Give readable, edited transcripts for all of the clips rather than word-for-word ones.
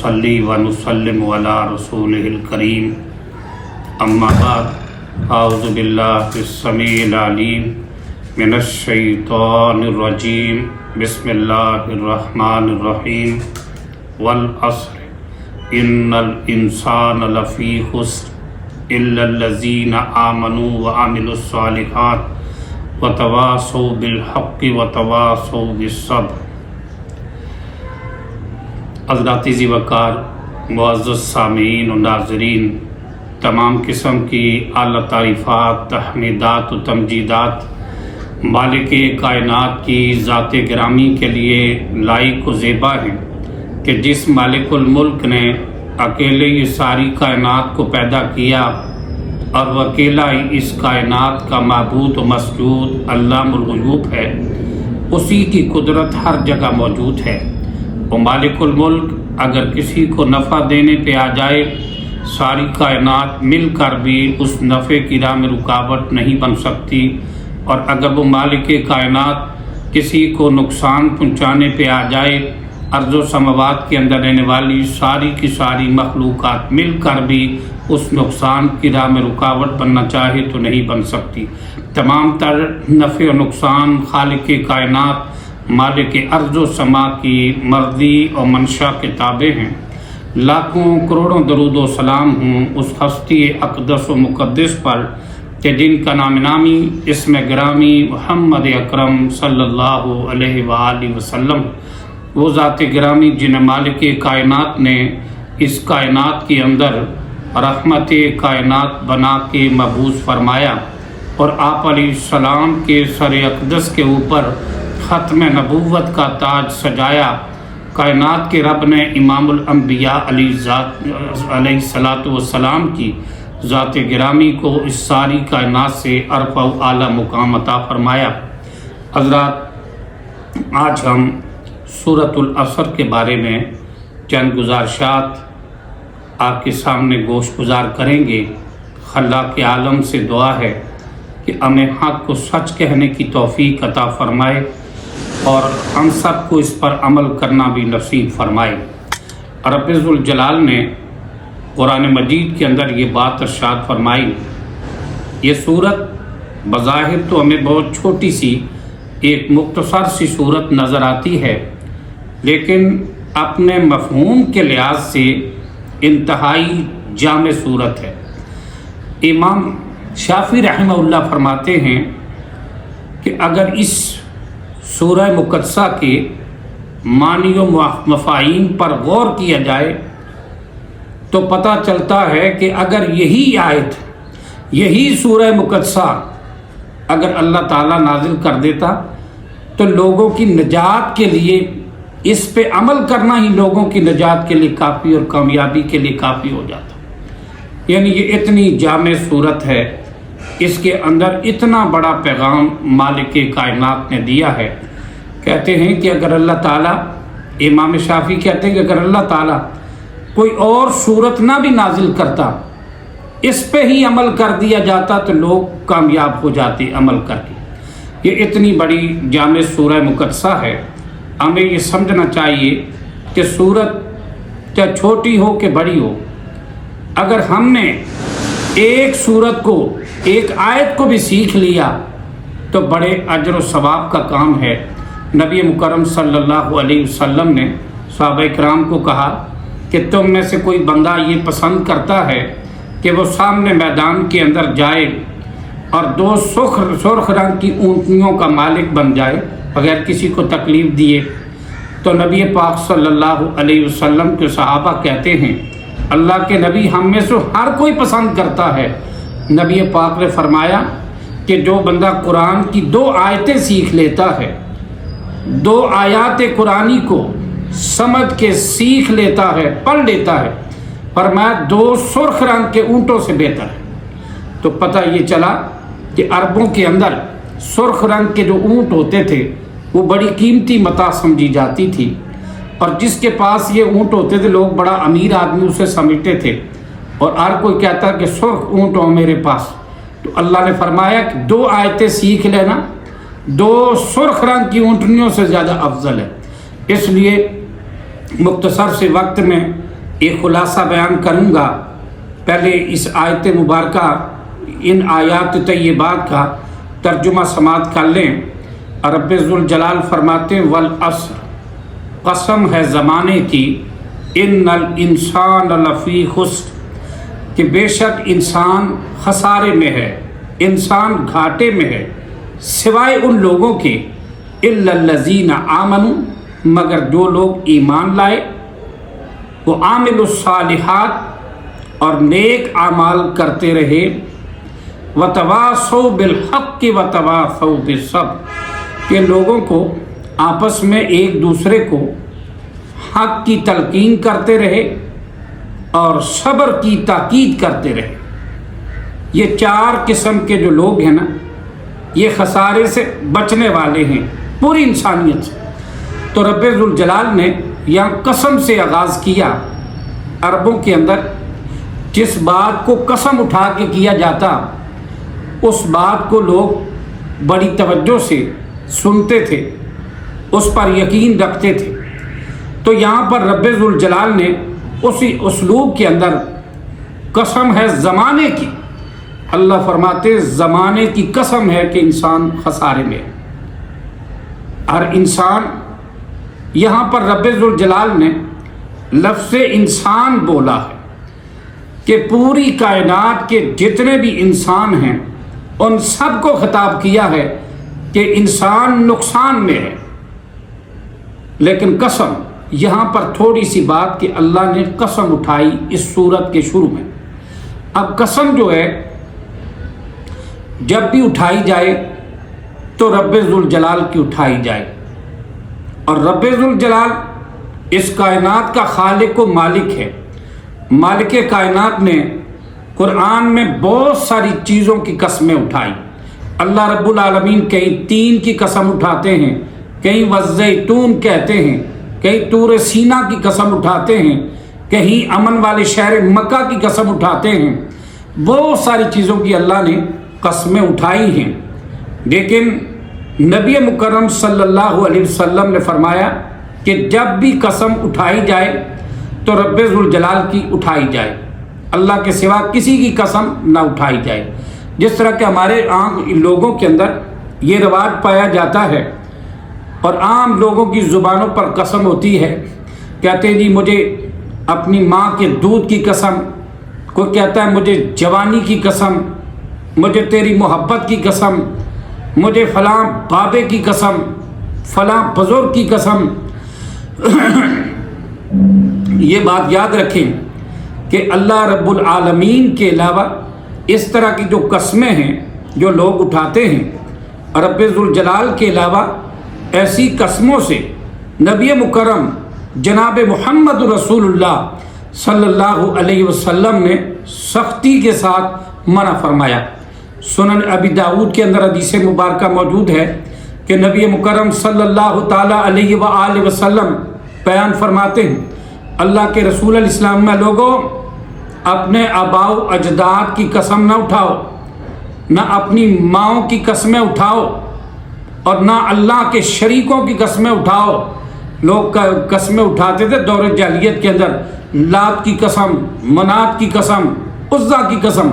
ونصلي ونسلم على رسوله الكريم اما بعد اعوذ باللہ السمیع العلیم من الشیطان الرجیم بسم اللہ الرحمن الرحیم والعصر ان الانسان لفی خسر الا الذین آمنوا وعملوا الصالحات وتواصوا بالحق وتواصوا بالصبر۔ حضرات ذی وقار معزز سامعین و ناظرین، تمام قسم کی اعلیٰ تعریفات، تحمیدات و تمجیدات مالک کائنات کی ذات گرامی کے لیے لائق و زیبا ہیں کہ جس مالک الملک نے اکیلے یہ ساری کائنات کو پیدا کیا اور وہ اکیلا ہی اس کائنات کا معبود و مسجود علام الغیوب ہے، اسی کی قدرت ہر جگہ موجود ہے۔ وہ مالک الملک اگر کسی کو نفع دینے پہ آ جائے، ساری کائنات مل کر بھی اس نفع کی راہ میں رکاوٹ نہیں بن سکتی، اور اگر وہ مالک کائنات کسی کو نقصان پہنچانے پہ آ جائے، ارض و سماوات کے اندر رہنے والی ساری کی ساری مخلوقات مل کر بھی اس نقصان کی راہ میں رکاوٹ بننا چاہے تو نہیں بن سکتی۔ تمام تر نفع و نقصان خالق کائنات مالک ارض و سما کی مرضی اور منشا کے تابع ہیں۔ لاکھوں کروڑوں درود و سلام ہوں اس ہستی اقدس و مقدس پر کہ جن کا نام نامی اسم گرامی محمد اکرم صلی اللہ علیہ وآلہ وسلم، وہ ذات گرامی جن مالک کائنات نے اس کائنات کے اندر رحمت کائنات بنا کے مبعوث فرمایا، اور آپ علیہ السلام کے سر اقدس کے اوپر ختم نبوت کا تاج سجایا۔ کائنات کے رب نے امام الانبیاء علیہ الصلاۃ والسلام کی ذات گرامی کو اس ساری کائنات سے عرفہ و اعلیٰ مقام عطا فرمایا۔ حضرات، آج ہم سورۃ العصر کے بارے میں چند گزارشات آپ کے سامنے گوش گزار کریں گے۔ خلاق عالم سے دعا ہے کہ ہمیں حق کو سچ کہنے کی توفیق عطا فرمائے اور ہم سب کو اس پر عمل کرنا بھی نصیب فرمائے۔ رب ذوالجلال نے قرآن مجید کے اندر یہ بات ارشاد فرمائی۔ یہ صورت بظاہر تو ہمیں بہت چھوٹی سی ایک مختصر سی صورت نظر آتی ہے، لیکن اپنے مفہوم کے لحاظ سے انتہائی جامع صورت ہے۔ امام شافعی رحمہ اللہ فرماتے ہیں کہ اگر اس سورہ مقدسہ کے معنی و مفاہیم پر غور کیا جائے تو پتہ چلتا ہے کہ اگر یہی آیت، یہی سورہ مقدسہ اگر اللہ تعالیٰ نازل کر دیتا تو لوگوں کی نجات کے لیے اس پہ عمل کرنا ہی لوگوں کی نجات کے لیے کافی اور کامیابی کے لیے کافی ہو جاتا۔ یعنی یہ اتنی جامع صورت ہے، اس کے اندر اتنا بڑا پیغام مالک کائنات نے دیا ہے۔ کہتے ہیں کہ اگر اللہ تعالیٰ، امام شافعی کہتے ہیں کہ اگر اللہ تعالیٰ کوئی اور صورت نہ بھی نازل کرتا، اس پہ ہی عمل کر دیا جاتا تو لوگ کامیاب ہو جاتے عمل کر کے۔ یہ اتنی بڑی جامع سورہ مقدسہ ہے، ہمیں یہ سمجھنا چاہیے کہ صورت چاہے چھوٹی ہو کہ بڑی ہو، اگر ہم نے ایک صورت کو، ایک آیت کو بھی سیکھ لیا تو بڑے اجر و ثواب کا کام ہے۔ نبی مکرم صلی اللہ علیہ وسلم نے صحابہ کرام کو کہا کہ تم میں سے کوئی بندہ یہ پسند کرتا ہے کہ وہ سامنے میدان کے اندر جائے اور دو سرخ رنگ کی اونٹنیوں کا مالک بن جائے بغیر کسی کو تکلیف دیے؟ تو نبی پاک صلی اللہ علیہ وسلم کے صحابہ کہتے ہیں اللہ کے نبی، ہم میں سے ہر کوئی پسند کرتا ہے۔ نبی پاک نے فرمایا کہ جو بندہ قرآن کی 2 آیتیں سیکھ لیتا ہے، 2 آیات قرآنی کو سمجھ کے سیکھ لیتا ہے، پڑھ لیتا ہے، فرمایا 2 سرخ رنگ کے اونٹوں سے بہتر ہے۔ تو پتہ یہ چلا کہ عربوں کے اندر سرخ رنگ کے جو اونٹ ہوتے تھے وہ بڑی قیمتی متاع سمجھی جاتی تھی، اور جس کے پاس یہ اونٹ ہوتے تھے لوگ بڑا امیر آدمی اسے سمجھتے تھے، اور ہر کوئی کہتا کہ سرخ اونٹ ہو میرے پاس۔ تو اللہ نے فرمایا کہ 2 آیتیں سیکھ لینا 2 سرخ رنگ کی اونٹنیوں سے زیادہ افضل ہے۔ اس لیے مختصر سے وقت میں ایک خلاصہ بیان کروں گا۔ پہلے اس آیت مبارکہ، ان آیات طیبات کا ترجمہ سماعت کر لیں۔ رب ذوالجلال فرماتے ہیں والعصر، قسم ہے زمانے کی، ان الانسان لفی خسر، کہ بے شک انسان خسارے میں ہے، انسان گھاٹے میں ہے، سوائے ان لوگوں کے الا الذین آمنوا، مگر جو لوگ ایمان لائے، وہ عاملوا الصالحات، اور نیک اعمال کرتے رہے، وتواصوا بالحق وتواصوا بالصبر، کہ لوگوں کو آپس میں ایک دوسرے کو حق کی تلقین کرتے رہے اور صبر کی تاکید کرتے رہے۔ یہ چار قسم کے جو لوگ ہیں نا، یہ خسارے سے بچنے والے ہیں پوری انسانیت سے۔ تو رب ذوالجلال نے یہاں قسم سے آغاز کیا۔ عربوں کے اندر جس بات کو قسم اٹھا کے کیا جاتا، اس بات کو لوگ بڑی توجہ سے سنتے تھے، اس پر یقین رکھتے تھے۔ تو یہاں پر رب ذوالجلال نے اسی اسلوب کے اندر قسم ہے زمانے کی، اللہ فرماتے زمانے کی قسم ہے کہ انسان خسارے میں ہے۔ ہر انسان، یہاں پر رب ذوالجلال نے لفظ انسان بولا ہے کہ پوری کائنات کے جتنے بھی انسان ہیں ان سب کو خطاب کیا ہے کہ انسان نقصان میں ہے۔ لیکن قسم، یہاں پر تھوڑی سی بات کہ اللہ نے قسم اٹھائی اس سورت کے شروع میں۔ اب قسم جو ہے جب بھی اٹھائی جائے تو رب ذوالجلال کی اٹھائی جائے، اور رب ذوالجلال اس کائنات کا خالق و مالک ہے۔ مالک کائنات نے قرآن میں بہت ساری چیزوں کی قسمیں اٹھائی۔ اللہ رب العالمین کہیں تین کی قسم اٹھاتے ہیں، کہیں والزیتون کہتے ہیں، کہیں طور سینا کی قسم اٹھاتے ہیں، کہیں امن والے شہر مکہ کی قسم اٹھاتے ہیں۔ بہت ساری چیزوں کی اللہ نے قسمیں اٹھائی ہیں، لیکن نبی مکرم صلی اللہ علیہ وسلم نے فرمایا کہ جب بھی قسم اٹھائی جائے تو رب ذوالجلال کی اٹھائی جائے، اللہ کے سوا کسی کی قسم نہ اٹھائی جائے۔ جس طرح کہ ہمارے عام لوگوں کے اندر یہ رواج پایا جاتا ہے، اور عام لوگوں کی زبانوں پر قسم ہوتی ہے، کہتے ہیں جی مجھے اپنی ماں کے دودھ کی قسم، کوئی کہتا ہے مجھے جوانی کی قسم، مجھے تیری محبت کی قسم، مجھے فلاں بابے کی قسم، فلاں بزرگ کی قسم۔ یہ بات یاد رکھیں کہ اللہ رب العالمین کے علاوہ اس طرح کی جو قسمیں ہیں جو لوگ اٹھاتے ہیں، رب ذوالجلال کے علاوہ ایسی قسموں سے نبی مکرم جناب محمد رسول اللہ صلی اللہ علیہ وسلم نے سختی کے ساتھ منع فرمایا۔ سنن ابی داؤد کے اندر حدیث مبارکہ موجود ہے کہ نبی مکرم صلی اللہ تعالیٰ علیہ وآلہ وسلم بیان فرماتے ہیں، اللہ کے رسول علیہ السلام میں لوگوں، اپنے آباء و اجداد کی قسم نہ اٹھاؤ، نہ اپنی ماؤں کی قسمیں اٹھاؤ، اور نہ اللہ کے شریکوں کی قسمیں اٹھاؤ۔ لوگ قسمیں اٹھاتے تھے دور جاہلیت کے اندر، لات کی قسم، منات کی قسم، عزا کی قسم۔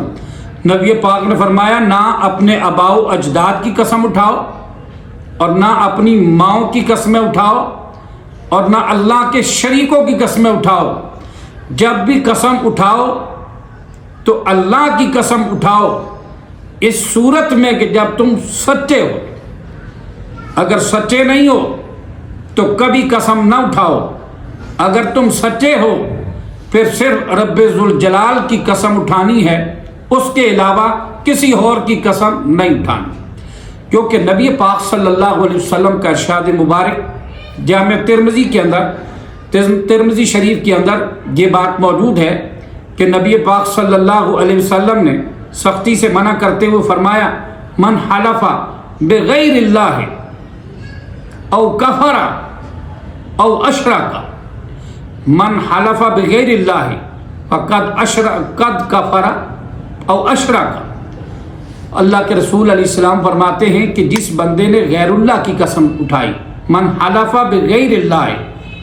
نبی پاک نے فرمایا نہ اپنے آباء و اجداد کی قسم اٹھاؤ، اور نہ اپنی ماؤں کی قسمیں اٹھاؤ، اور نہ اللہ کے شریکوں کی قسمیں اٹھاؤ۔ جب بھی قسم اٹھاؤ تو اللہ کی قسم اٹھاؤ اس صورت میں کہ جب تم سچے ہو۔ اگر سچے نہیں ہو تو کبھی قسم نہ اٹھاؤ، اگر تم سچے ہو پھر صرف رب ذوالجلال کی قسم اٹھانی ہے، اس کے علاوہ کسی اور کی قسم نہیں اٹھانی۔ کیونکہ نبی پاک صلی اللہ علیہ وسلم کا ارشاد مبارک جامع ترمذی کے اندر، ترمذی شریف کے اندر یہ بات موجود ہے کہ نبی پاک صلی اللہ علیہ وسلم نے سختی سے منع کرتے ہوئے فرمایا من حلف بغیر اللہ او کفر او اشرک، من حلف بغیر اللہ قد کفر او اشرک۔ اللہ کے رسول علیہ السلام فرماتے ہیں کہ جس بندے نے غیر اللہ کی قسم اٹھائی، من حلف بغیر اللہ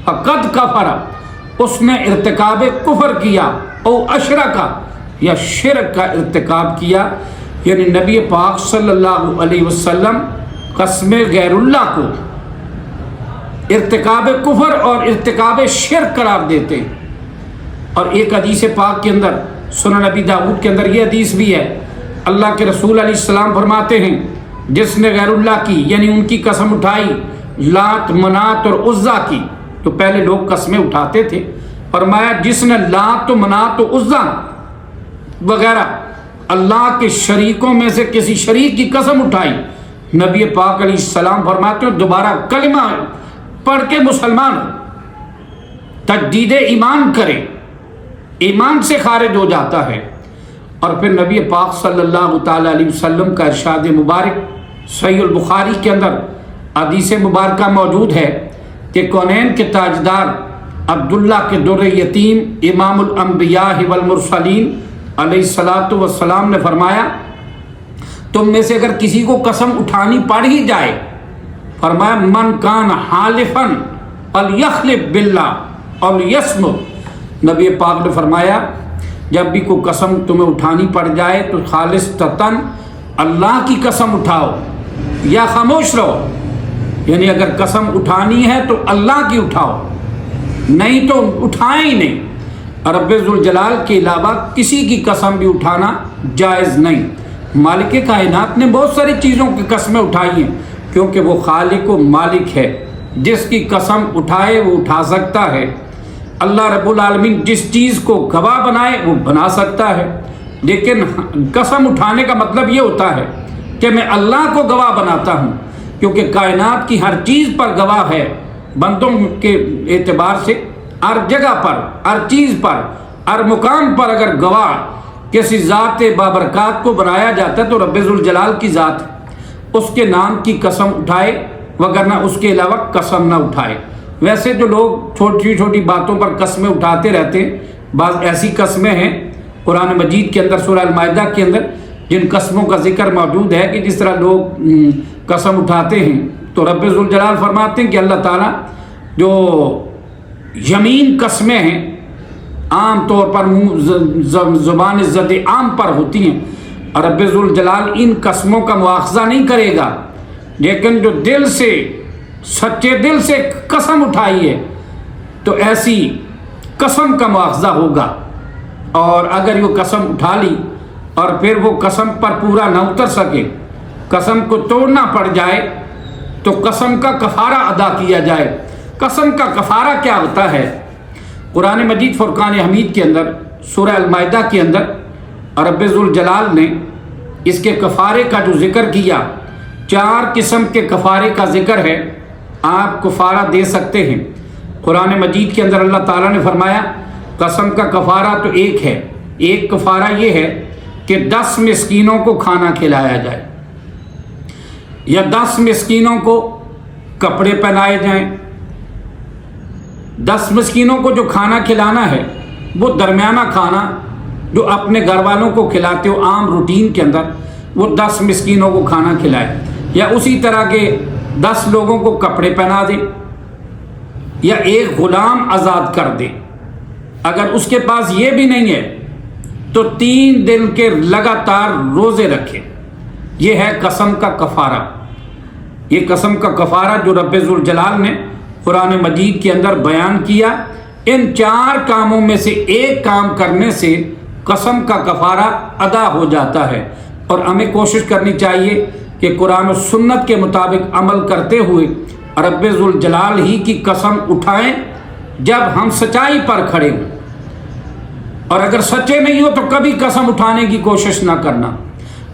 فقد کفر، اس نے ارتکاب کفر کیا او اشرکا یا شرک کا ارتکاب کیا، یعنی نبی پاک صلی اللہ علیہ وسلم قسم غیر اللہ کو ارتکاب کفر اور ارتکاب شرک قرار دیتے ہیں۔ اور ایک حدیث پاک کے اندر سنن نبی داؤد کے اندر یہ حدیث بھی ہے، اللہ کے رسول علیہ السلام فرماتے ہیں جس نے غیر اللہ کی یعنی ان کی قسم اٹھائی، لات منات اور عزا کی، تو پہلے لوگ قسمیں اٹھاتے تھے، فرمایا جس نے لات و منات و عزا وغیرہ اللہ کے شریکوں میں سے کسی شریک کی قسم اٹھائی، نبی پاک علیہ السلام فرماتے ہیں دوبارہ کلمہ پڑھ کے مسلمان تجدید ایمان کرے، ایمان سے خارج ہو جاتا ہے۔ اور پھر نبی پاک صلی اللہ تعالی علیہ وسلم کا ارشاد مبارک صحیح البخاری کے اندر حدیث مبارکہ موجود ہے کہ کونین کے تاجدار عبداللہ کے در یتیم امام الانبیاء والمرسلین علیہ الصلاۃ والسلام نے فرمایا تم میں سے اگر کسی کو قسم اٹھانی پڑ ہی جائے، فرمایا من کان حالفا فلیخلف باللہ اور یصمت، نبی پاک نے فرمایا جب بھی کوئی قسم تمہیں اٹھانی پڑ جائے تو خالصتاً اللہ کی قسم اٹھاؤ یا خاموش رہو، یعنی اگر قسم اٹھانی ہے تو اللہ کی اٹھاؤ، نہیں تو اٹھائیں ہی نہیں۔ رب ذوالجلال کے علاوہ کسی کی قسم بھی اٹھانا جائز نہیں۔ مالک کائنات نے بہت ساری چیزوں کی قسمیں اٹھائی ہیں کیونکہ وہ خالق و مالک ہے، جس کی قسم اٹھائے وہ اٹھا سکتا ہے۔ اللہ رب العالمین جس چیز کو گواہ بنائے وہ بنا سکتا ہے، لیکن قسم اٹھانے کا مطلب یہ ہوتا ہے کہ میں اللہ کو گواہ بناتا ہوں، کیونکہ کائنات کی ہر چیز پر گواہ ہے، بندوں کے اعتبار سے ہر جگہ پر، ہر چیز پر، ہر مقام پر اگر گواہ کسی ذات بابرکات کو بنایا جاتا ہے تو رب ذوالجلال کی ذات اس کے نام کی قسم اٹھائے، وگرنہ اس کے علاوہ قسم نہ اٹھائے۔ ویسے جو لوگ چھوٹی چھوٹی باتوں پر قسمیں اٹھاتے رہتے ہیں، بعض ایسی قسمیں ہیں قرآن مجید کے اندر سورہ المائدہ کے اندر جن قسموں کا ذکر موجود ہے کہ جس طرح لوگ قسم اٹھاتے ہیں، تو رب ذوالجلال فرماتے ہیں کہ اللہ تعالیٰ جو یمین قسمیں ہیں عام طور پر زبان زد عام پر ہوتی ہیں، اور رب ذوالجلال ان قسموں کا مواخذہ نہیں کرے گا، لیکن جو دل سے سچے دل سے قسم اٹھائی ہے تو ایسی قسم کا مواخذہ ہوگا۔ اور اگر وہ قسم اٹھا لی اور پھر وہ قسم پر پورا نہ اتر سکے، قسم کو توڑنا پڑ جائے، تو قسم کا کفارہ ادا کیا جائے۔ قسم کا کفارہ کیا ہوتا ہے؟ قرآن مجید فرقان حمید کے اندر سورہ المائدہ کے اندر رب ذوالجلال نے اس کے کفارے کا جو ذکر کیا، 4 قسم کے کفارے کا ذکر ہے، آپ کفارہ دے سکتے ہیں۔ قرآن مجید کے اندر اللہ تعالیٰ نے فرمایا قسم کا کفارہ تو ایک ہے، ایک کفارہ یہ ہے کہ 10 مسکینوں کو کھانا کھلایا جائے، یا 10 مسکینوں کو کپڑے پہنائے جائیں۔ 10 مسکینوں کو جو کھانا کھلانا ہے وہ درمیانہ کھانا جو اپنے گھر والوں کو کھلاتے ہو عام روٹین کے اندر، وہ 10 مسکینوں کو کھانا کھلائے، یا اسی طرح کے 10 لوگوں کو کپڑے پہنا دے، یا ایک غلام آزاد کر دے۔ اگر اس کے پاس یہ بھی نہیں ہے تو 3 دن کے لگاتار روزے رکھے۔ یہ ہے قسم کا کفارہ۔ یہ قسم کا کفارہ جو رب ذوالجلال نے قرآن مجید کے اندر بیان کیا، ان 4 کاموں میں سے ایک کام کرنے سے قسم کا کفارہ ادا ہو جاتا ہے۔ اور ہمیں کوشش کرنی چاہیے کہ قرآن و سنت کے مطابق عمل کرتے ہوئے رب ذوالجلال ہی کی قسم اٹھائیں جب ہم سچائی پر کھڑے ہوں، اور اگر سچے نہیں ہو تو کبھی قسم اٹھانے کی کوشش نہ کرنا۔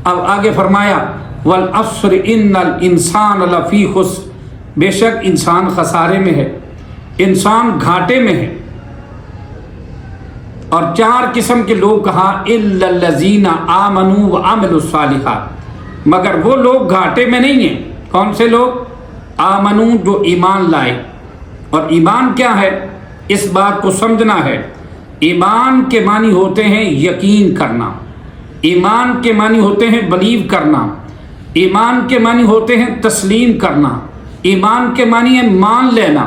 اب آگے فرمایا والعصر ان الانسان لفی خسر، بے شک انسان خسارے میں ہے، انسان گھاٹے میں ہے۔ اور 4 قسم کے لوگ کہا الا الذین آمنوا وعملوا الصالحات، مگر وہ لوگ گھاٹے میں نہیں ہیں۔ کون سے لوگ؟ آمنو، جو ایمان لائے۔ اور ایمان کیا ہے؟ اس بات کو سمجھنا ہے، ایمان کے معنی ہوتے ہیں یقین کرنا، ایمان کے معنی ہوتے ہیں بلیو کرنا، ایمان کے معنی ہوتے ہیں تسلیم کرنا، ایمان کے معنی ہے مان لینا۔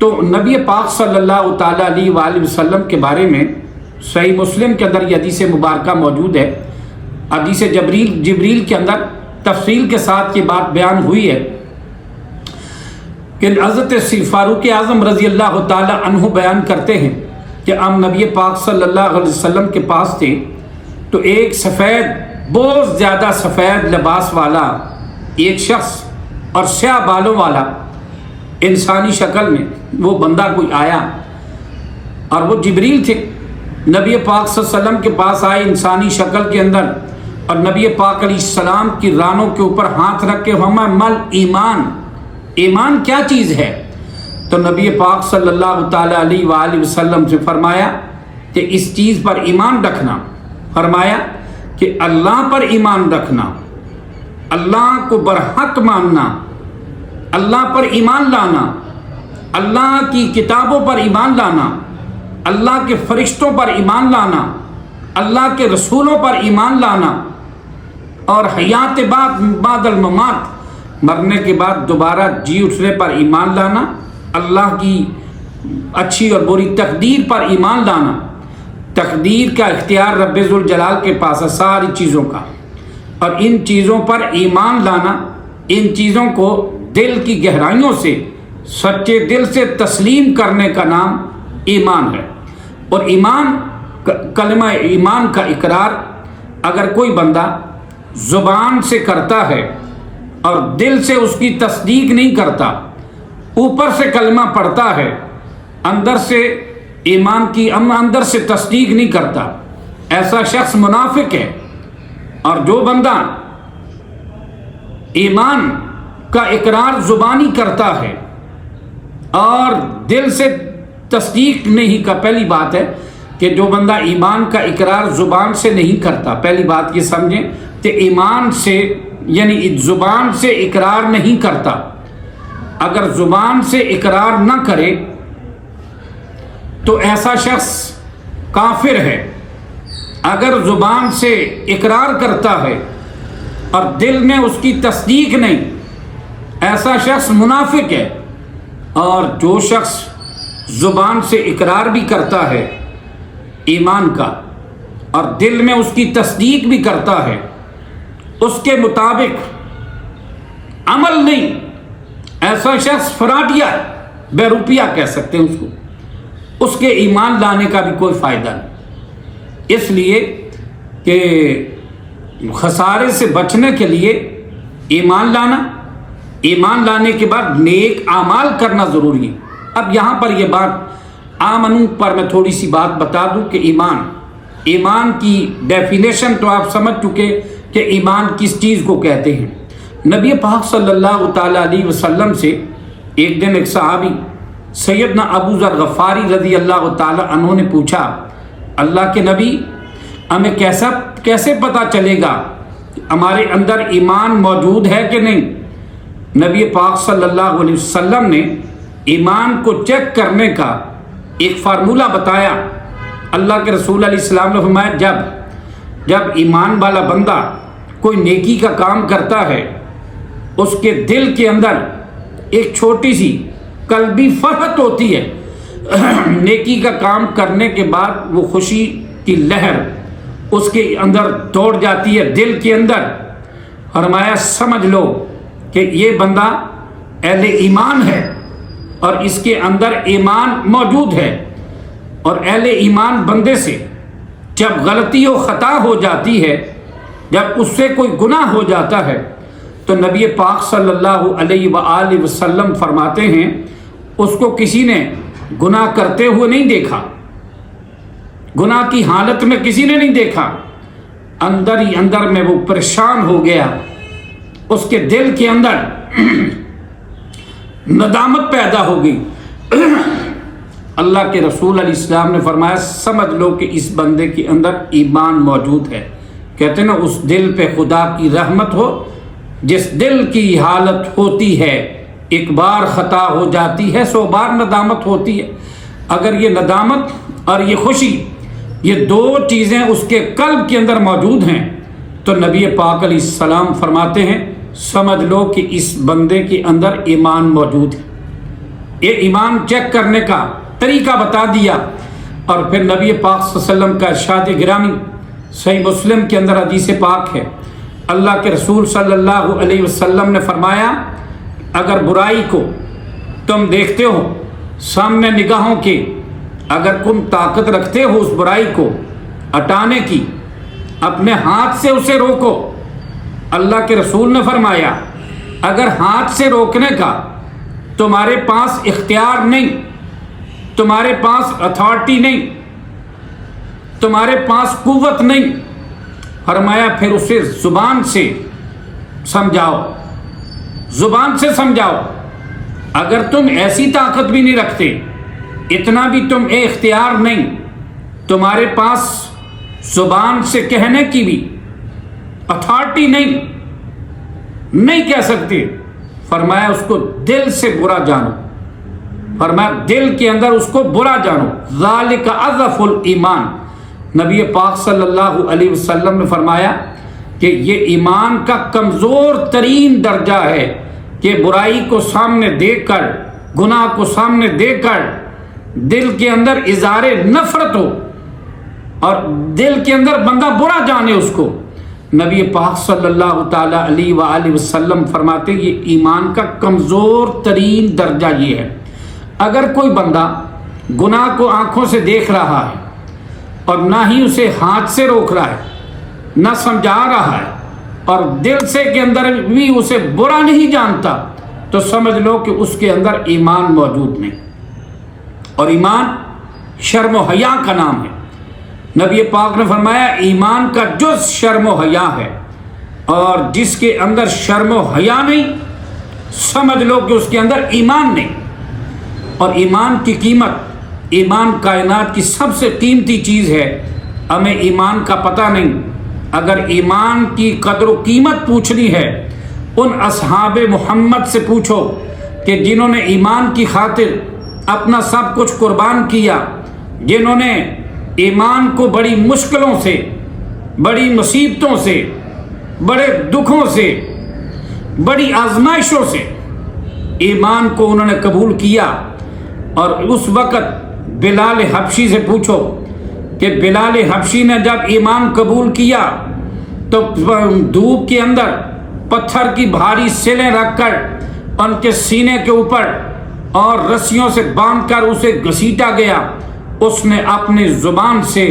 تو نبی پاک صلی اللہ تعالیٰ علیہ وآلہ وسلم کے بارے میں صحیح مسلم کے اندر یہ حدیث مبارکہ موجود ہے. حدیث جبریل کے اندر تفصیل کے ساتھ یہ بات بیان ہوئی ہے کہ حضرت فاروق اعظم رضی اللہ تعالیٰ عنہ بیان کرتے ہیں کہ ہم نبی پاک صلی اللہ علیہ وسلم کے پاس تھے تو ایک سفید، بہت زیادہ سفید لباس والا ایک شخص اور سیاہ بالوں والا انسانی شکل میں وہ بندہ کوئی آیا، اور وہ جبریل تھے. نبی پاک صلی اللہ علیہ وسلم کے پاس آئے انسانی شکل کے اندر، اور نبی پاک علیہ السلام کی رانوں کے اوپر ہاتھ رکھ کے ہمیں مل ایمان، ایمان کیا چیز ہے؟ تو نبی پاک صلی اللہ تعالیٰ علیہ وآلہ وسلم سے فرمایا کہ اس چیز پر ایمان رکھنا. فرمایا کہ اللہ پر ایمان رکھنا، اللہ کو برحق ماننا، اللہ پر ایمان لانا، اللہ کی کتابوں پر ایمان لانا، اللہ کے فرشتوں پر ایمان لانا، اللہ کے رسولوں پر ایمان لانا، اور حیات بعد الممات، مرنے کے بعد دوبارہ جی اٹھنے پر ایمان لانا، اللہ کی اچھی اور بری تقدیر پر ایمان لانا. تقدیر کا اختیار رب ذوالجلال کے پاس ہے ساری چیزوں کا، اور ان چیزوں پر ایمان لانا، ان چیزوں کو دل کی گہرائیوں سے سچے دل سے تسلیم کرنے کا نام ایمان ہے. اور ایمان، کلمہ ایمان کا اقرار اگر کوئی بندہ زبان سے کرتا ہے اور دل سے اس کی تصدیق نہیں کرتا، اوپر سے کلمہ پڑھتا ہے، اندر سے ایمان کی اندر سے تصدیق نہیں کرتا، ایسا شخص منافق ہے. اور جو بندہ ایمان کا اقرار زبانی کرتا ہے اور دل سے تصدیق نہیں کا، پہلی بات ہے کہ جو بندہ ایمان کا اقرار زبان سے نہیں کرتا، پہلی بات یہ سمجھیں کہ ایمان سے یعنی زبان سے اقرار نہیں کرتا. اگر زبان سے اقرار نہ کرے تو ایسا شخص کافر ہے. اگر زبان سے اقرار کرتا ہے اور دل میں اس کی تصدیق نہیں، ایسا شخص منافق ہے. اور جو شخص زبان سے اقرار بھی کرتا ہے ایمان کا اور دل میں اس کی تصدیق بھی کرتا ہے، اس کے مطابق عمل نہیں، ایسا شخص فراڈیا ہے، بے روپیہ کہہ سکتے ہیں اس کو. اس کے ایمان لانے کا بھی کوئی فائدہ نہیں. اس لیے کہ خسارے سے بچنے کے لیے ایمان لانا، ایمان لانے کے بعد نیک اعمال کرنا ضروری ہے. اب یہاں پر یہ بات آمنو پر میں تھوڑی سی بات بتا دوں کہ ایمان کی ڈیفینیشن تو آپ سمجھ چکے کہ ایمان کس چیز کو کہتے ہیں. نبی پاک صلی اللہ تعالیٰ علیہ وسلم سے ایک دن ایک صحابی سیدنا ابو ذر غفاری رضی اللہ تعالیٰ عنہ نے پوچھا، اللہ کے نبی ہمیں کیسے پتہ چلے گا ہمارے اندر ایمان موجود ہے کہ نہیں؟ نبی پاک صلی اللہ علیہ وسلم نے ایمان کو چیک کرنے کا ایک فارمولہ بتایا. اللہ کے رسول علیہ السلام نے فرمایا جب ایمان والا بندہ کوئی نیکی کا کام کرتا ہے، اس کے دل کے اندر ایک چھوٹی سی قلبی فرحت ہوتی ہے. نیکی کا کام کرنے کے بعد وہ خوشی کی لہر اس کے اندر دوڑ جاتی ہے دل کے اندر. فرمایا سمجھ لو کہ یہ بندہ اہل ایمان ہے اور اس کے اندر ایمان موجود ہے. اور اہل ایمان بندے سے جب غلطی و خطا ہو جاتی ہے، جب اس سے کوئی گناہ ہو جاتا ہے، تو نبی پاک صلی اللہ علیہ وآلہ وسلم فرماتے ہیں اس کو کسی نے گناہ کرتے ہوئے نہیں دیکھا، گناہ کی حالت میں کسی نے نہیں دیکھا، اندر ہی اندر میں وہ پریشان ہو گیا، اس کے دل کے اندر ندامت پیدا ہو گئی. اللہ کے رسول علیہ السلام نے فرمایا سمجھ لو کہ اس بندے کے اندر ایمان موجود ہے. کہتے ہیں نا اس دل پہ خدا کی رحمت ہو جس دل کی حالت ہوتی ہے ایک بار خطا ہو جاتی ہے 100 بار ندامت ہوتی ہے. اگر یہ ندامت اور یہ خوشی، یہ دو چیزیں اس کے قلب کے اندر موجود ہیں، تو نبی پاک علیہ السلام فرماتے ہیں سمجھ لو کہ اس بندے کے اندر ایمان موجود ہے. یہ ایمان چیک کرنے کا طریقہ بتا دیا۔ اور پھر نبی پاک صلی اللہ علیہ وسلم کا ارشاد گرامی صحیح مسلم کے اندر حدیث پاک ہے، اللہ کے رسول صلی اللہ علیہ وسلم نے فرمایا اگر برائی کو تم دیکھتے ہو سامنے نگاہوں کے، اگر تم طاقت رکھتے ہو اس برائی کو ہٹانے کی، اپنے ہاتھ سے اسے روکو۔ اللہ کے رسول نے فرمایا اگر ہاتھ سے روکنے کا تمہارے پاس اختیار نہیں، تمہارے پاس اتھارٹی نہیں، تمہارے پاس قوت نہیں، فرمایا پھر اسے زبان سے سمجھاؤ، زبان سے سمجھاؤ۔ اگر تم ایسی طاقت بھی نہیں رکھتے، اتنا بھی تم اختیار نہیں، تمہارے پاس زبان سے کہنے کی بھی اتھارٹی نہیں کہہ سکتے، فرمایا اس کو دل سے برا جانو، فرمایا دل کے اندر اس کو برا جانو، ذالک اضعف الایمان۔ نبی پاک صلی اللہ علیہ وسلم نے فرمایا کہ یہ ایمان کا کمزور ترین درجہ ہے کہ برائی کو سامنے دیکھ کر، گناہ کو سامنے دیکھ کر دل کے اندر اظہار نفرت ہو اور دل کے اندر بندہ برا جانے اس کو۔ نبی پاک صلی اللہ تعالی علیہ وآلہ وسلم فرماتے یہ ایمان کا کمزور ترین درجہ یہ ہے۔ اگر کوئی بندہ گناہ کو آنکھوں سے دیکھ رہا ہے اور نہ ہی اسے ہاتھ سے روک رہا ہے، نہ سمجھا رہا ہے، اور دل سے کے اندر بھی اسے برا نہیں جانتا، تو سمجھ لو کہ اس کے اندر ایمان موجود نہیں۔ اور ایمان شرم و حیا کا نام ہے۔ نبی پاک نے فرمایا ایمان کا جز شرم و حیا ہے، اور جس کے اندر شرم و حیا نہیں، سمجھ لو کہ اس کے اندر ایمان نہیں۔ اور ایمان کی قیمت، ایمان کائنات کی سب سے قیمتی چیز ہے، ہمیں ایمان کا پتہ نہیں۔ اگر ایمان کی قدر و قیمت پوچھنی ہے ان اصحاب محمد سے پوچھو کہ جنہوں نے ایمان کی خاطر اپنا سب کچھ قربان کیا، جنہوں نے ایمان کو بڑی مشکلوں سے، بڑی مصیبتوں سے، بڑے دکھوں سے، بڑی آزمائشوں سے ایمان کو انہوں نے قبول کیا۔ اور اس وقت بلال حبشی سے پوچھو کہ بلال حبشی نے جب ایمان قبول کیا تو دھوپ کے اندر پتھر کی بھاری سلیں رکھ کر ان کے سینے کے اوپر اور رسیوں سے باندھ کر اسے گھسیٹا گیا، اس نے اپنی زبان سے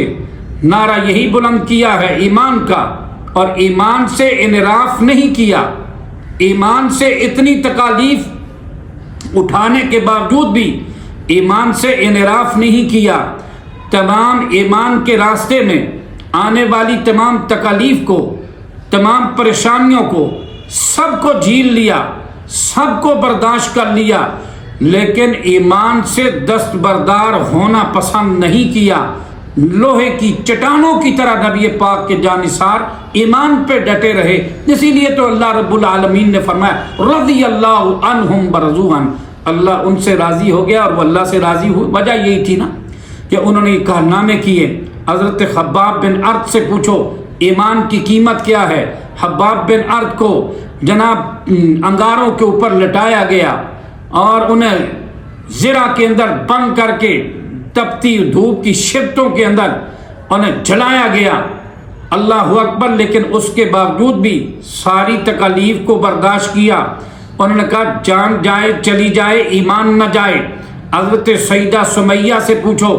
نعرہ یہی بلند کیا ہے ایمان کا، اور ایمان سے انحراف نہیں کیا۔ ایمان سے اتنی تکالیف اٹھانے کے باوجود بھی ایمان سے انحراف نہیں کیا۔ تمام ایمان کے راستے میں آنے والی تمام تکالیف کو، تمام پریشانیوں کو، سب کو جھیل لیا، سب کو برداشت کر لیا، لیکن ایمان سے دستبردار ہونا پسند نہیں کیا۔ لوہے کی چٹانوں کی طرح نبی پاک کے جانثار ایمان پہ ڈٹے رہے۔ اسی لیے تو اللہ رب العالمین نے فرمایا رضی اللہ عنہم ورضوا عنہ، اللہ ان سے راضی ہو گیا اور وہ اللہ سے راضی ہوئے۔ وجہ یہی تھی نا کہ انہوں نے کارنامے کیے۔ حضرت خباب بن ارد سے پوچھو ایمان کی قیمت کیا ہے۔ خباب بن ارد کو جناب انگاروں کے اوپر لٹایا گیا اور انہیں زرہ کے اندر بند کر کے تپتی دھوپ کی شدتوں کے اندر انہیں جلایا گیا۔ اللہ اکبر، لیکن اس کے باوجود بھی ساری تکالیف کو برداشت کیا۔ انہوں نے کہا جان جائے چلی جائے ایمان نہ جائے۔ حضرت سیدہ سمیہ سے پوچھو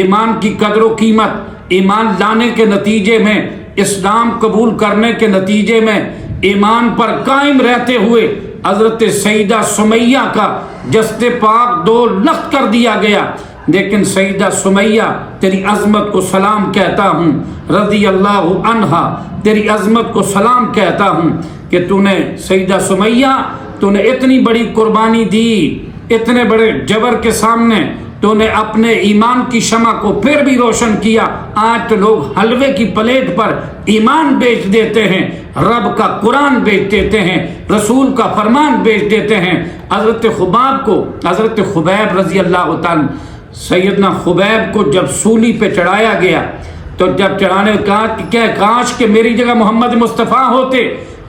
ایمان کی قدر و قیمت، ایمان لانے کے نتیجے میں، اسلام قبول کرنے کے نتیجے میں، ایمان پر قائم رہتے ہوئے حضرت سیدہ سمیہ کا جسد پاک دو لخت کر دیا گیا۔ لیکن سیدہ سمیہ تیری عظمت کو سلام کہتا ہوں، رضی اللہ عنہا، تیری عظمت کو سلام کہتا ہوں کہ تو نے سیدہ سمیہ، تو نے اتنی بڑی قربانی دی، اتنے بڑے جبر کے سامنے تو نے اپنے ایمان کی شمع کو پھر بھی روشن کیا۔ آج تو لوگ حلوے کی پلیٹ پر ایمان بیچ دیتے ہیں، رب کا قرآن بیچ دیتے ہیں، رسول کا فرمان بیچ دیتے ہیں۔ حضرت خباب کو، حضرت خبیب رضی اللہ تعالی، سیدنا خبیب کو جب سولی پہ چڑھایا گیا تو جب چڑھانے کہا کہ کیا کاش کہ میری جگہ محمد مصطفیٰ ہوتے،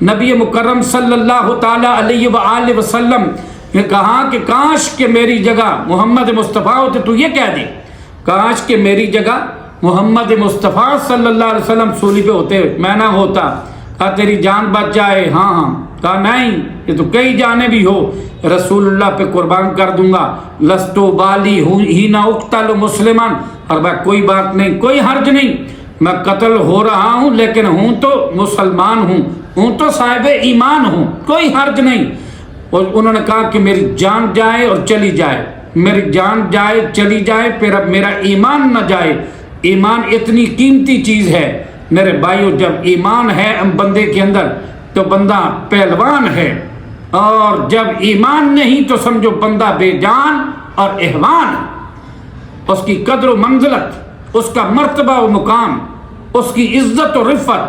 نبی مکرم صلی اللہ تعالی علیہ وآلہ وسلم یہ کہا کہ کاش کہ میری جگہ محمد مصطفیٰ ہوتے، تو یہ کہہ دے کاش کہ میری جگہ محمد مصطفیٰ صلی اللہ علیہ وسلم سولی پہ ہوتے، میں نہ ہوتا۔ کہا تیری جان بچ جائے؟ ہاں ہاں۔ کہا نہیں، یہ تو کئی جانیں بھی ہو، رسول اللہ پہ قربان کر دوں گا۔ لستو بالی ہی نہ اقتل مسلمان، اور بھائی کوئی بات نہیں، کوئی حرج نہیں، میں قتل ہو رہا ہوں لیکن ہوں تو مسلمان ہوں تو صاحب ایمان ہوں، کوئی حرج نہیں۔ اور انہوں نے کہا کہ میری جان جائے اور چلی جائے، میری جان جائے چلی جائے، پھر اب میرا ایمان نہ جائے۔ ایمان اتنی قیمتی چیز ہے میرے بھائیو، جب ایمان ہے بندے کے اندر تو بندہ پہلوان ہے، اور جب ایمان نہیں تو سمجھو بندہ بے جان اور احوان۔ اس کی قدر و منزلت، اس کا مرتبہ و مقام، اس کی عزت و رفعت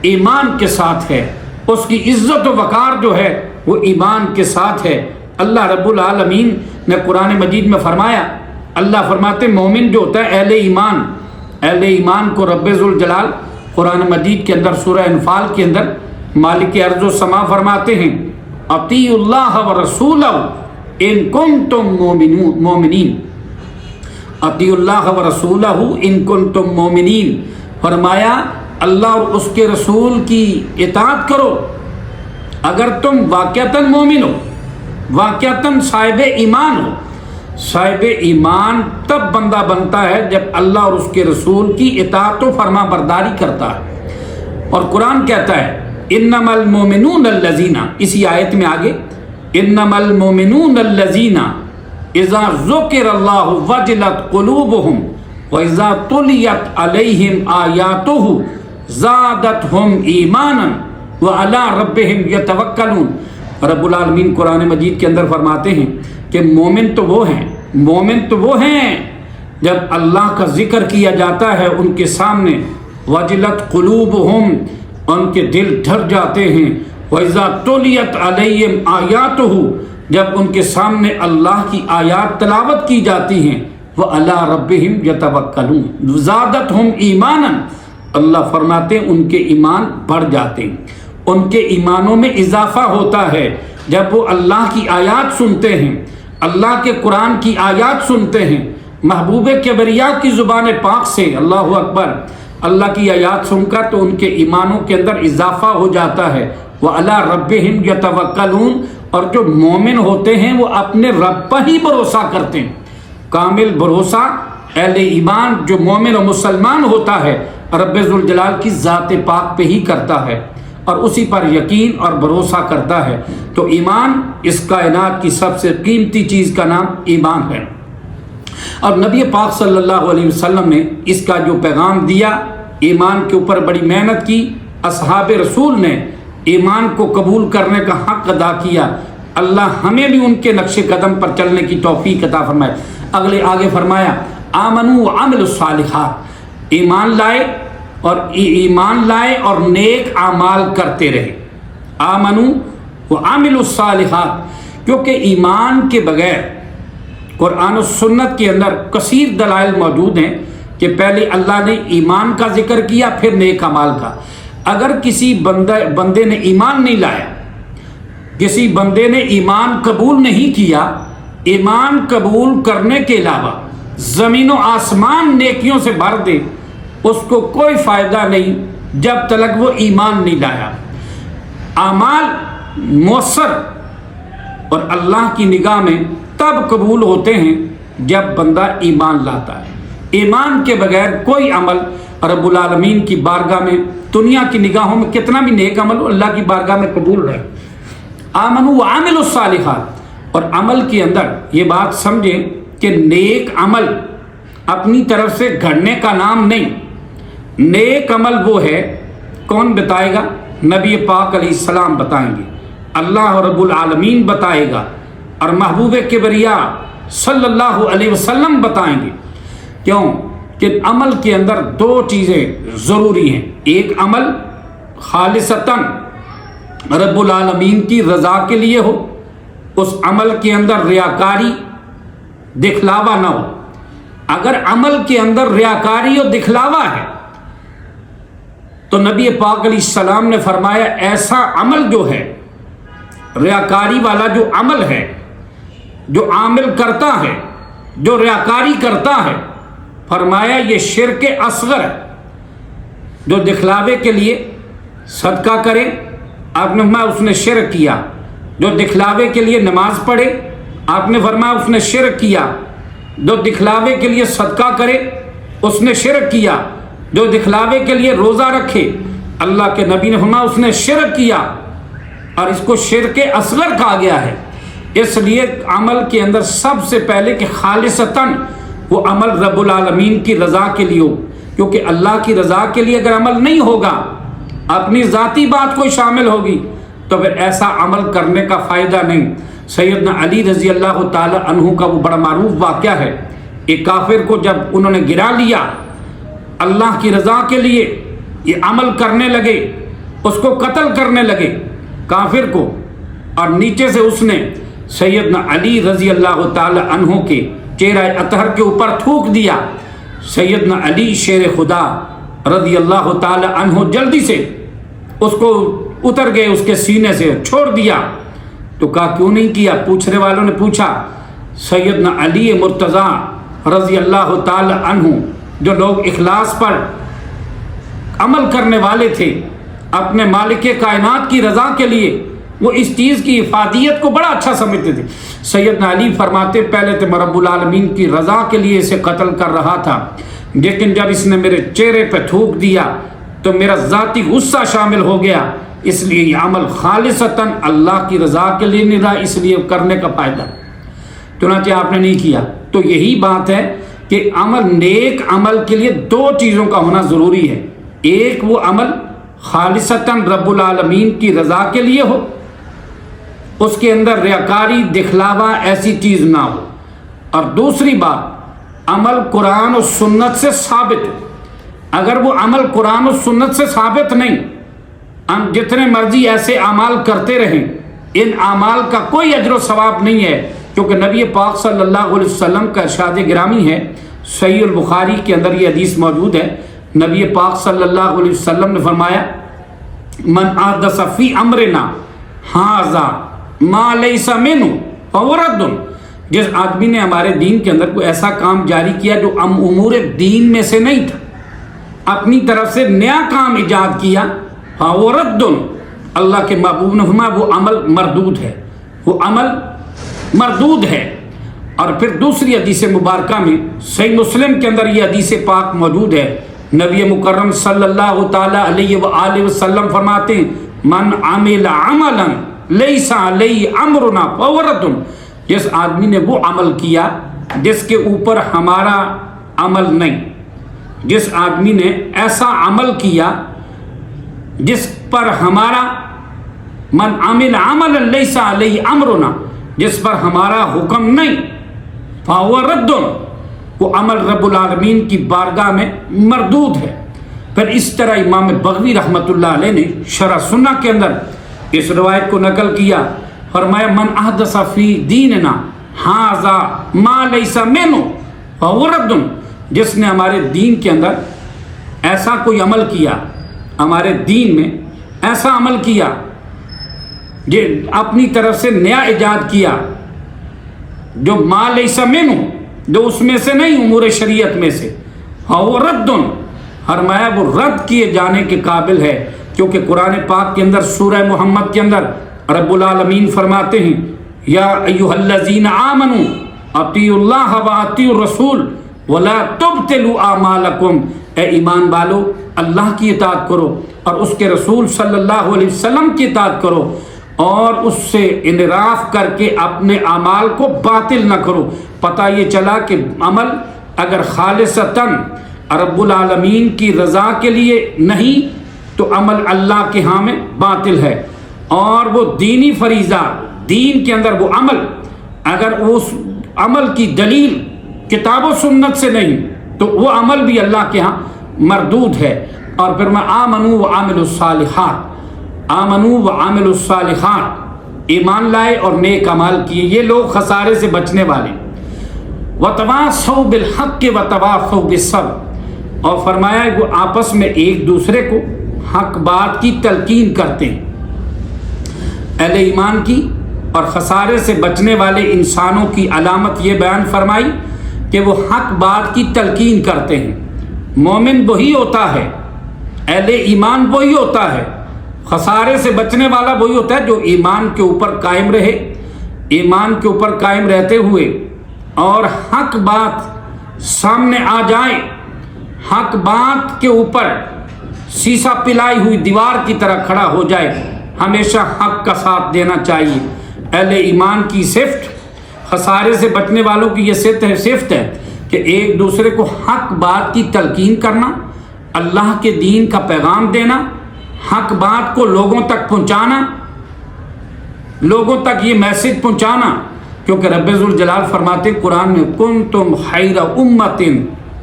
ایمان کے ساتھ ہے، اس کی عزت و وقار جو ہے وہ ایمان کے ساتھ ہے۔ اللہ رب العالمین نے قرآن مجید میں فرمایا، اللہ فرماتے مومن جو ہوتا ہے اہل ایمان کو رب ذوالجلال قرآن مجید کے اندر سورہ انفال کے اندر مالک ارض و سما فرماتے ہیں، اطیعوا اللہ ورسولہ ان کنتم مومنین، اطیعوا اللہ ورسولہ ان کنتم مومنین۔ فرمایا اللہ اور اس کے رسول کی اطاعت کرو اگر تم واقعتاً مومن ہو، واقعتاً صاحب ایمان ہو۔ صاحب ایمان تب بندہ بنتا ہے جب اللہ اور اس کے رسول کی اطاعت و فرما برداری کرتا ہے۔ اور قرآن کہتا ہے انما المؤمنون الذین، اسی آیت میں آگے، انما المؤمنون الذین اذا ذکر اللہ وجلت قلوبہم واذا تلیت علیہم آیاتہ زادتہم ایمانا وعلی ربہم یتوکلون۔ رب العالمین قرآن مجید کے اندر فرماتے ہیں کہ مومن تو وہ ہیں جب اللہ کا ذکر کیا جاتا ہے ان کے سامنے، وجلت قلوبہم، ان کے دل ڈر جاتے ہیں، وَإِذَا تُلِيَتْ عَلَيْهِمْ آیاتہ، جب ان کے سامنے اللہ کی آیات تلاوت کی جاتی ہیں، وَعَلَىٰ رَبِّهِمْ يَتَوَكَّلُونَ زَادَتْهُمْ ایمانا، اللہ فرماتے ہیں ان کے ایمان بڑھ جاتے ہیں، ان کے ایمانوں میں اضافہ ہوتا ہے جب وہ اللہ کی آیات سنتے ہیں، اللہ کے قرآن کی آیات سنتے ہیں، محبوب کبریا کی زبان پاک سے، اللہ اکبر، اللہ کی آیات سن کر تو ان کے ایمانوں کے اندر اضافہ ہو جاتا ہے۔ وَعَلَىٰ رَبِّهِمْ يَتَوَكَّلُونَ، اور جو مومن ہوتے ہیں وہ اپنے رب پر ہی بھروسہ کرتے ہیں۔ کامل بھروسہ اہل ایمان جو مومن و مسلمان ہوتا ہے رب ذوالجلال کی ذات پاک پہ ہی کرتا ہے اور اسی پر یقین اور بھروسہ کرتا ہے۔ تو ایمان اس کائنات کی سب سے قیمتی چیز کا نام ایمان ہے، اور نبی پاک صلی اللہ علیہ وسلم نے اس کا جو پیغام دیا، ایمان کے اوپر بڑی محنت کی، اصحاب رسول نے ایمان کو قبول کرنے کا حق ادا کیا۔ اللہ ہمیں بھی ان کے نقش قدم پر چلنے کی توفیق عطا فرمائے۔ آگے فرمایا آمنوا وعملوا الصالحات، ایمان لائے اور نیک اعمال کرتے رہے۔ آمنوا وعملوا الصالحات، کیونکہ ایمان کے بغیر قرآن و سنت کے اندر کثیر دلائل موجود ہیں کہ پہلے اللہ نے ایمان کا ذکر کیا پھر نیک اعمال کا۔ اگر کسی بندے نے ایمان نہیں لایا، کسی بندے نے ایمان قبول نہیں کیا، ایمان قبول کرنے کے علاوہ زمین و آسمان نیکیوں سے بھر دے، اس کو کوئی فائدہ نہیں جب تک وہ ایمان نہیں لایا۔ اعمال مؤثر اور اللہ کی نگاہ میں تب قبول ہوتے ہیں جب بندہ ایمان لاتا ہے۔ ایمان کے بغیر کوئی عمل رب العالمین کی بارگاہ میں، دنیا کی نگاہوں میں کتنا بھی نیک عمل ہو، اللہ کی بارگاہ میں قبول ہے۔ آمنوا وعملوا الصالحات، اور عمل کے اندر یہ بات سمجھیں کہ نیک عمل اپنی طرف سے گھڑنے کا نام نہیں۔ نیک عمل وہ ہے، کون بتائے گا؟ نبی پاک علیہ السلام بتائیں گے، اللہ رب العالمین بتائے گا، اور محبوب کبریا صلی اللہ علیہ وسلم بتائیں گے۔ کیوں کہ عمل کے اندر دو چیزیں ضروری ہیں، ایک عمل خالصتاً رب العالمین کی رضا کے لیے ہو، اس عمل کے اندر ریاکاری دکھلاوا نہ ہو۔ اگر عمل کے اندر ریاکاری اور دکھلاوا ہے تو نبی پاک علیہ السلام نے فرمایا ایسا عمل جو ہے ریاکاری والا جو عمل ہے، جو عامل کرتا ہے، جو ریاکاری کرتا ہے، فرمایا یہ شرک اصغر ہے۔ جو دکھلاوے کے لیے صدقہ کرے، آپ نے فرمایا اس نے شرک کیا۔ جو دکھلاوے کے لیے نماز پڑھے، آپ نے فرمایا اس نے شرک کیا۔ جو دکھلاوے کے لیے صدقہ کرے، اس نے شرک کیا۔ جو دکھلاوے کے لیے روزہ رکھے، اللہ کے نبی نے فرمایا اس نے شرک کیا، اور اس کو شرک اصغر کہا گیا ہے۔ اس لیے عمل کے اندر سب سے پہلے کہ خالصتاً وہ عمل رب العالمین کی رضا کے لیے ہو، کیونکہ اللہ کی رضا کے لیے اگر عمل نہیں ہوگا، اپنی ذاتی بات کوئی شامل ہوگی، تو پھر ایسا عمل کرنے کا فائدہ نہیں۔ سیدنا علی رضی اللہ تعالی عنہ کا وہ بڑا معروف واقعہ ہے، ایک کافر کو جب انہوں نے گرا لیا اللہ کی رضا کے لیے، یہ عمل کرنے لگے، اس کو قتل کرنے لگے کافر کو، اور نیچے سے اس نے سیدنا علی رضی اللہ تعالی عنہ کے چہرہ اطہر کے اوپر تھوک دیا۔ سیدنا علی شیر خدا رضی اللہ تعالی عنہ جلدی سے اس کو اتر گئے، اس کے سینے سے چھوڑ دیا۔ تو کہا کیوں نہیں کیا؟ پوچھنے والوں نے پوچھا۔ سیدنا علی مرتضیٰ رضی اللہ تعالی عنہ، جو لوگ اخلاص پر عمل کرنے والے تھے، اپنے مالک کائنات کی رضا کے لیے، وہ اس چیز کی افادیت کو بڑا اچھا سمجھتے تھے۔ سیدنا علی فرماتے پہلے تو میں رب العالمین کی رضا کے لیے اسے قتل کر رہا تھا، لیکن جب اس نے میرے چہرے پہ تھوک دیا تو میرا ذاتی غصہ شامل ہو گیا، اس لیے یہ عمل خالصتاً اللہ کی رضا کے لیے نہیں رہا، اس لیے کرنے کا فائدہ، چنانچہ آپ نے نہیں کیا۔ تو یہی بات ہے کہ عمل، نیک عمل کے لیے دو چیزوں کا ہونا ضروری ہے۔ ایک وہ عمل خالصتاً رب العالمین کی رضا کے لیے ہو، اس کے اندر ریاکاری، دکھلاوا ایسی چیز نہ ہو، اور دوسری بات عمل قرآن و سنت سے ثابت ہو۔ اگر وہ عمل قرآن و سنت سے ثابت نہیں، ہم جتنے مرضی ایسے اعمال کرتے رہیں، ان اعمال کا کوئی اجر و ثواب نہیں ہے، کیونکہ نبی پاک صلی اللہ علیہ وسلم کا ارشاد گرامی ہے، صحیح البخاری کے اندر یہ حدیث موجود ہے، نبی پاک صلی اللہ علیہ وسلم نے فرمایا من احدث فی امرنا ھذا ما لیس منہ فہو رد۔ جس آدمی نے ہمارے دین کے اندر کوئی ایسا کام جاری کیا جو امور دین میں سے نہیں تھا، اپنی طرف سے نیا کام ایجاد کیا، فہو رد، اللہ کے محبوب نے فرمایا وہ عمل مردود ہے، وہ عمل مردود ہے۔ اور پھر دوسری حدیث مبارکہ میں صحیح مسلم کے اندر یہ حدیث پاک موجود ہے، نبی مکرم صلی اللہ تعالی علیہ وآلہ وسلم فرماتے ہیں من عمل عملا لیس علیہ امرنا فہو رد۔ جس آدمی نے وہ عمل کیا جس کے اوپر ہمارا عمل نہیں، جس آدمی نے ایسا عمل کیا جس پر ہمارا، من عمل عملا لیس علیہ امرنا، جس پر ہمارا حکم نہیں، فہو رد، وہ عمل رب العالمین کی بارگاہ میں مردود ہے۔ پھر اس طرح امام بغوی رحمۃ اللہ علیہ نے شرح سنہ کے اندر اس روایت کو نقل کیا، فرمایا من احدث فی دیننا ھذا ما لیس منہ فہو رد، جس نے ہمارے دین کے اندر ایسا کوئی عمل کیا، ہمارے دین میں ایسا عمل کیا جو اپنی طرف سے نیا ایجاد کیا، جو ما لیس منہ، جو اس میں سے نہیں، امور شریعت میں سے، فہو رد، فرمایا وہ رد کیے جانے کے قابل ہے۔ کیونکہ قرآن پاک کے اندر سورہ محمد کے اندر رب العالمین فرماتے ہیں یا ایھا الذین آمنوا اطیعوا اللہ واطیعوا الرسول ولا تبطلوا اعمالکم، اے ایمان والو اللہ کی اطاعت کرو اور اس کے رسول صلی اللہ علیہ وسلم کی اطاعت کرو، اور اس سے انحراف کر کے اپنے اعمال کو باطل نہ کرو۔ پتہ یہ چلا کہ عمل اگر خالصتاً رب العالمین کی رضا کے لیے نہیں تو عمل اللہ کے ہاں میں باطل ہے، اور وہ دینی فریضہ، دین کے اندر وہ عمل اگر اس عمل کی دلیل کتاب و سنت سے نہیں تو وہ عمل بھی اللہ کے ہاں مردود ہے۔ اور پھر میں آمنوا وعملوا الصالحات، آمنوا وعملوا الصالحات، ایمان لائے اور نیک اعمال کیے، یہ لوگ خسارے سے بچنے والے۔ وتواصوا بالحق وتواصوا بالصبر، اور فرمایا وہ آپس میں ایک دوسرے کو حق بات کی تلقین کرتے ہیں۔ اہل ایمان کی اور خسارے سے بچنے والے انسانوں کی علامت یہ بیان فرمائی کہ وہ حق بات کی تلقین کرتے ہیں۔ مومن وہی ہوتا ہے، اہل ایمان وہی ہوتا ہے، خسارے سے بچنے والا وہی ہوتا ہے جو ایمان کے اوپر قائم رہے، ایمان کے اوپر قائم رہتے ہوئے اور حق بات سامنے آ جائے، حق بات کے اوپر سیسا پلائی ہوئی دیوار کی طرح کھڑا ہو جائے، ہمیشہ حق کا ساتھ دینا چاہیے۔ اہل ایمان کی صفت، خسارے سے بچنے والوں کی یہ صفت ہے کہ ایک دوسرے کو حق بات کی تلقین کرنا، اللہ کے دین کا پیغام دینا، حق بات کو لوگوں تک پہنچانا، لوگوں تک یہ میسج پہنچانا، کیونکہ رب ذوالجلال فرماتے قرآن میں کنتم خیر امۃ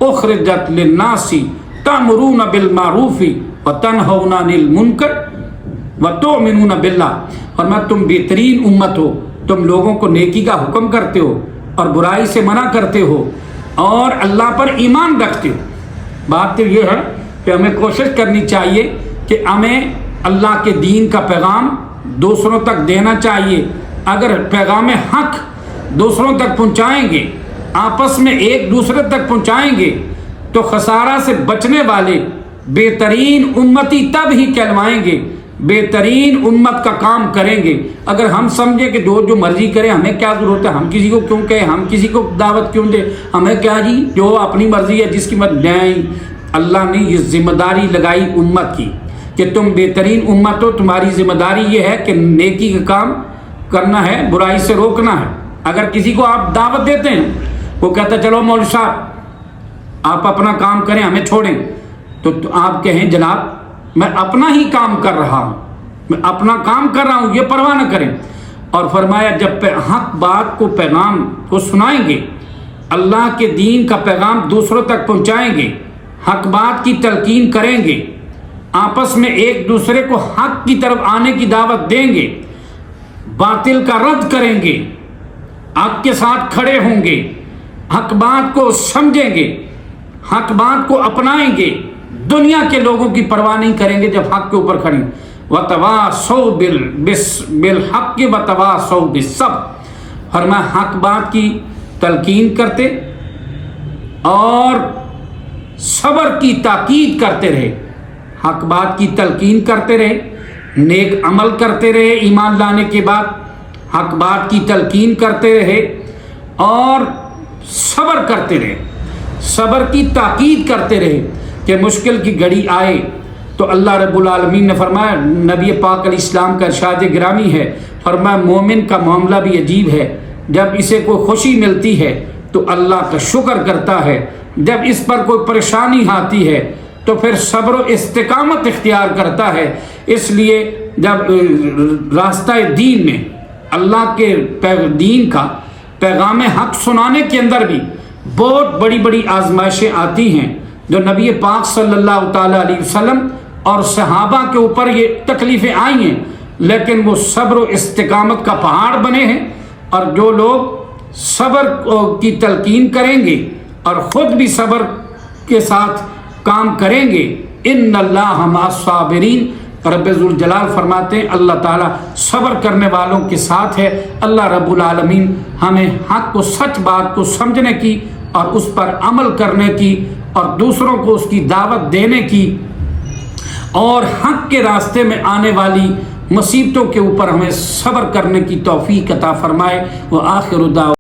اخرجت للناس تأمرون بالمعروف وتنہون عن المنکر وتؤمنون باللہ، فرمایا تم بہترین امت ہو، تم لوگوں کو نیکی کا حکم کرتے ہو اور برائی سے منع کرتے ہو اور اللہ پر ایمان رکھتے ہو۔ بات تو یہ ہے کہ ہمیں کوشش کرنی چاہیے کہ ہمیں اللہ کے دین کا پیغام دوسروں تک دینا چاہیے۔ اگر پیغام حق دوسروں تک پہنچائیں گے، آپس میں ایک دوسرے تک پہنچائیں گے تو خسارہ سے بچنے والے بہترین امتی تب ہی کہلوائیں گے، بہترین امت کا کام کریں گے۔ اگر ہم سمجھیں کہ جو مرضی کرے، ہمیں کیا ضرورت ہے، ہم کسی کو کیوں کہیں، ہم کسی کو دعوت کیوں دیں، ہمیں کیا جی، جو اپنی مرضی ہے جس کی مت نہیں۔ اللہ نے یہ ذمہ داری لگائی امت کی کہ تم بہترین امت ہو، تمہاری ذمہ داری یہ ہے کہ نیکی کا کام کرنا ہے، برائی سے روکنا ہے۔ اگر کسی کو آپ دعوت دیتے ہیں، وہ کہتا ہے چلو مولوی صاحب آپ اپنا کام کریں، ہمیں چھوڑیں، تو آپ کہیں جناب میں اپنا ہی کام کر رہا ہوں، میں اپنا کام کر رہا ہوں، یہ پرواہ نہ کریں۔ اور فرمایا جب حق بات کو پیغام کو سنائیں گے، اللہ کے دین کا پیغام دوسروں تک پہنچائیں گے، حق بات کی تلقین کریں گے، آپس میں ایک دوسرے کو حق کی طرف آنے کی دعوت دیں گے، باطل کا رد کریں گے، حق کے ساتھ کھڑے ہوں گے، حق بات کو سمجھیں گے، حق بات کو اپنائیں گے، دنیا کے لوگوں کی پرواہ نہیں کریں گے جب حق کے اوپر کھڑے۔ وَتَوَاصَوْا بِالْحَقِّ وَتَوَاصَوْا بِالصَّبْرِ، فرمایا حق بات کی تلقین کرتے اور صبر کی تاکید کرتے رہے، حق بات کی تلقین کرتے رہے، نیک عمل کرتے رہے، ایمان لانے کے بعد حق بات کی تلقین کرتے رہے اور صبر کرتے رہے، صبر کی تاکید کرتے رہے کہ مشکل کی گھڑی آئے تو اللہ رب العالمین نے فرمایا، نبی پاک علیہ السلام کا ارشاد گرامی ہے، فرمایا مومن کا معاملہ بھی عجیب ہے، جب اسے کوئی خوشی ملتی ہے تو اللہ کا شکر کرتا ہے، جب اس پر کوئی پریشانی آتی ہے تو پھر صبر و استقامت اختیار کرتا ہے۔ اس لیے جب راستہ دین میں اللہ کے دین کا پیغام حق سنانے کے اندر بھی بہت بڑی بڑی آزمائشیں آتی ہیں، جو نبی پاک صلی اللہ تعالیٰ علیہ وسلم اور صحابہ کے اوپر یہ تکلیفیں آئی ہیں، لیکن وہ صبر و استقامت کا پہاڑ بنے ہیں۔ اور جو لوگ صبر کی تلقین کریں گے اور خود بھی صبر کے ساتھ کام کریں گے، ان اللہ مع الصابرین، رب ذوالجلال فرماتے ہیں اللہ تعالیٰ صبر کرنے والوں کے ساتھ ہے۔ اللہ رب العالمین ہمیں حق کو، سچ بات کو سمجھنے کی اور اس پر عمل کرنے کی اور دوسروں کو اس کی دعوت دینے کی اور حق کے راستے میں آنے والی مصیبتوں کے اوپر ہمیں صبر کرنے کی توفیق عطا فرمائے۔ وآخر دعوانا